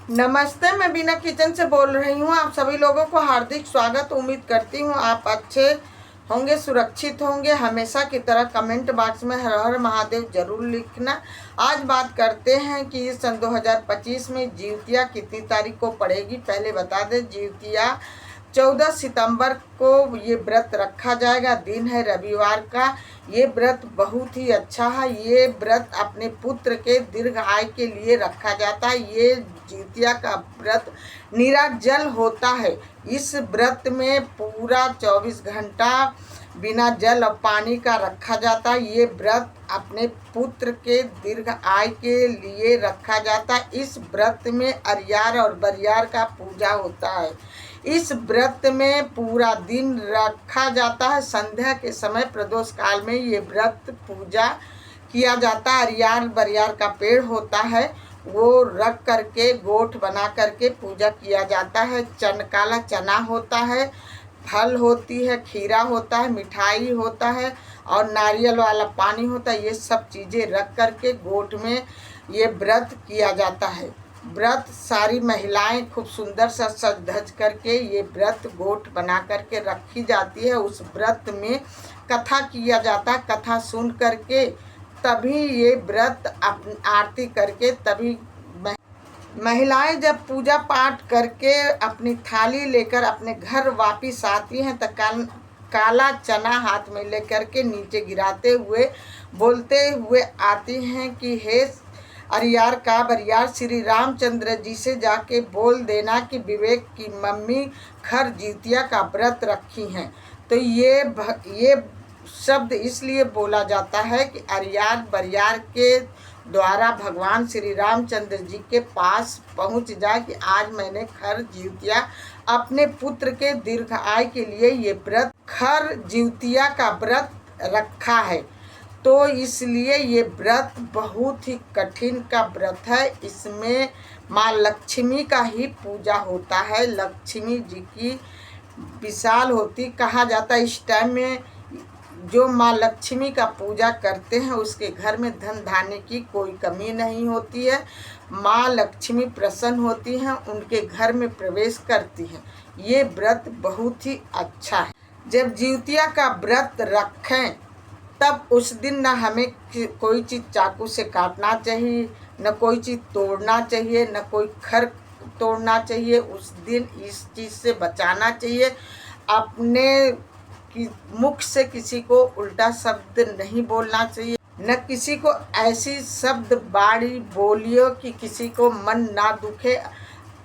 नमस्ते, मैं बीना किचन से बोल रही हूँ। आप सभी लोगों को हार्दिक स्वागत। उम्मीद करती हूँ आप अच्छे होंगे, सुरक्षित होंगे। हमेशा की तरह कमेंट बॉक्स में हर हर महादेव जरूर लिखना। आज बात करते हैं कि सन 2025 में जिउतिया कितनी तारीख को पड़ेगी। पहले बता दें, जिउतिया 14 सितंबर को ये व्रत रखा जाएगा। दिन है रविवार का। ये व्रत बहुत ही अच्छा है। ये व्रत अपने पुत्र के दीर्घ आयु के लिए रखा जाता है। ये जिउतिया का व्रत निराजल होता है। इस व्रत में पूरा 24 घंटा बिना जल और पानी का रखा जाता है। ये व्रत अपने पुत्र के दीर्घ आयु के लिए रखा जाता है। इस व्रत में अरियार और बरियार का पूजा होता है। इस व्रत में पूरा दिन रखा जाता है। संध्या के समय प्रदोष काल में ये व्रत पूजा किया जाता है। अरियार बरियार का पेड़ होता है, वो रख करके गोठ बना करके पूजा किया जाता है। काला चना होता है, फल होती है, खीरा होता है, मिठाई होता है और नारियल वाला पानी होता है। ये सब चीज़ें रख करके गोठ में ये व्रत किया जाता है। व्रत सारी महिलाएं खूब सुंदर सा सज धज करके ये व्रत गोठ बना करके रखी जाती है। उस व्रत में कथा किया जाता है। कथा सुन करके तभी ये व्रत आरती करके तभी महिलाएं जब पूजा पाठ करके अपनी थाली लेकर अपने घर वापिस आती हैं तो काला चना हाथ में लेकर के नीचे गिराते हुए बोलते हुए आती हैं कि हे अरियार का बरियार, श्री रामचंद्र जी से जाके बोल देना कि विवेक की मम्मी खर जिउतिया का व्रत रखी हैं। तो ये शब्द इसलिए बोला जाता है कि अरियार बरियार के द्वारा भगवान श्री रामचंद्र जी के पास पहुंच जाए कि आज मैंने खर जिउतिया अपने पुत्र के दीर्घ आयु के लिए ये व्रत खर जिउतिया का व्रत रखा है। तो इसलिए ये व्रत बहुत ही कठिन का व्रत है। इसमें माँ लक्ष्मी का ही पूजा होता है। लक्ष्मी जी की विशाल होती कहा जाता है। इस टाइम में जो माँ लक्ष्मी का पूजा करते हैं उसके घर में धन धान्य की कोई कमी नहीं होती है। माँ लक्ष्मी प्रसन्न होती हैं, उनके घर में प्रवेश करती हैं। ये व्रत बहुत ही अच्छा है। जब जिउतिया का व्रत रखें तब उस दिन न हमें कोई चीज़ चाकू से काटना चाहिए, न कोई चीज़ तोड़ना चाहिए, न कोई खर तोड़ना चाहिए। उस दिन इस चीज़ से बचाना चाहिए। अपने मुख से किसी को उल्टा शब्द नहीं बोलना चाहिए, न किसी को ऐसी शब्द बाड़ी बोलियो कि किसी को मन ना दुखे।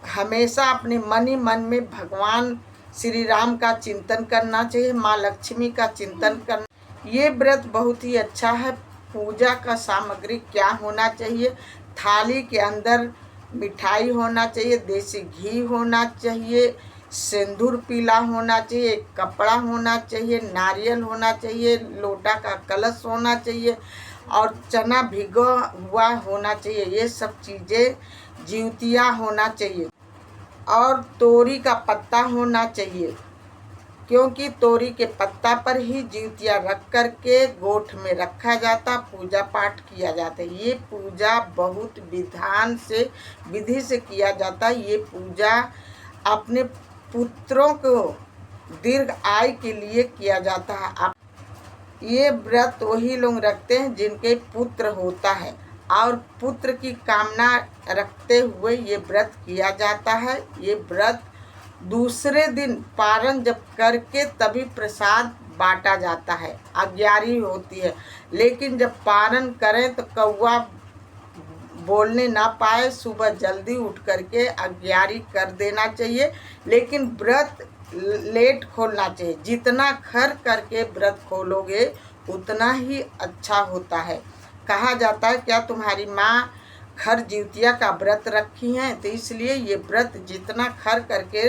हमेशा अपने मन ही मन में भगवान श्री राम का चिंतन करना चाहिए, माँ लक्ष्मी का चिंतन करना। ये व्रत बहुत ही अच्छा है। पूजा का सामग्री क्या होना चाहिए? थाली के अंदर मिठाई होना चाहिए, देसी घी होना चाहिए, सिंदूर पीला होना चाहिए, कपड़ा होना चाहिए, नारियल होना चाहिए, लोटा का कलश होना चाहिए और चना भिगो हुआ होना चाहिए। ये सब चीज़ें जिउतिया होना चाहिए और तोरी का पत्ता होना चाहिए, क्योंकि तोरी के पत्ता पर ही जिउतिया रख करके गोठ में रखा जाता, पूजा पाठ किया जाता है। ये पूजा बहुत विधि से किया जाता है। ये पूजा अपने पुत्रों को दीर्घ आयु के लिए किया जाता है। ये व्रत वही लोग रखते हैं जिनके पुत्र होता है और पुत्र की कामना रखते हुए ये व्रत किया जाता है। ये व्रत दूसरे दिन पारण जब करके तभी प्रसाद बांटा जाता है। अग्यारी होती है, लेकिन जब पारण करें तो कौवा बोलने ना पाए, सुबह जल्दी उठ करके अग्यारी कर देना चाहिए। लेकिन व्रत लेट खोलना चाहिए। जितना खर करके व्रत खोलोगे उतना ही अच्छा होता है। कहा जाता है क्या तुम्हारी माँ खर जिउतिया का व्रत रखी हैं? तो इसलिए ये व्रत जितना खर करके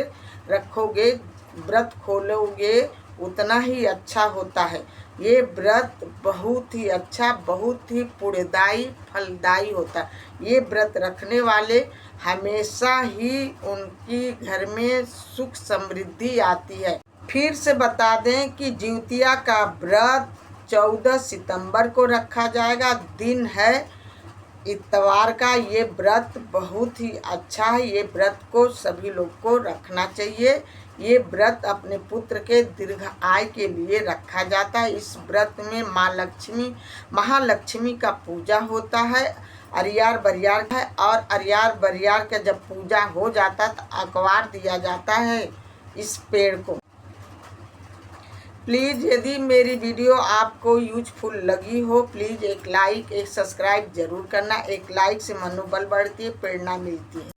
रखोगे, व्रत खोलोगे, उतना ही अच्छा होता है। ये व्रत बहुत ही अच्छा, बहुत ही पुण्यदायी फलदायी होता है। ये व्रत रखने वाले हमेशा ही उनकी घर में सुख समृद्धि आती है। फिर से बता दें कि जिउतिया का व्रत 14 सितंबर को रखा जाएगा। दिन है इतवार का ये व्रत बहुत ही अच्छा है। ये व्रत को सभी लोग को रखना चाहिए। ये व्रत अपने पुत्र के दीर्घ आय के लिए रखा जाता है। इस व्रत में माँ लक्ष्मी, महालक्ष्मी का पूजा होता है। अरियार बरियार है, और अरियार बरियार का जब पूजा हो जाता है तो अखबार दिया जाता है इस पेड़ को। प्लीज़ यदि मेरी वीडियो आपको यूजफुल लगी हो, प्लीज़ एक लाइक, एक सब्सक्राइब जरूर करना। एक लाइक से मनोबल बढ़ती है, प्रेरणा मिलती है।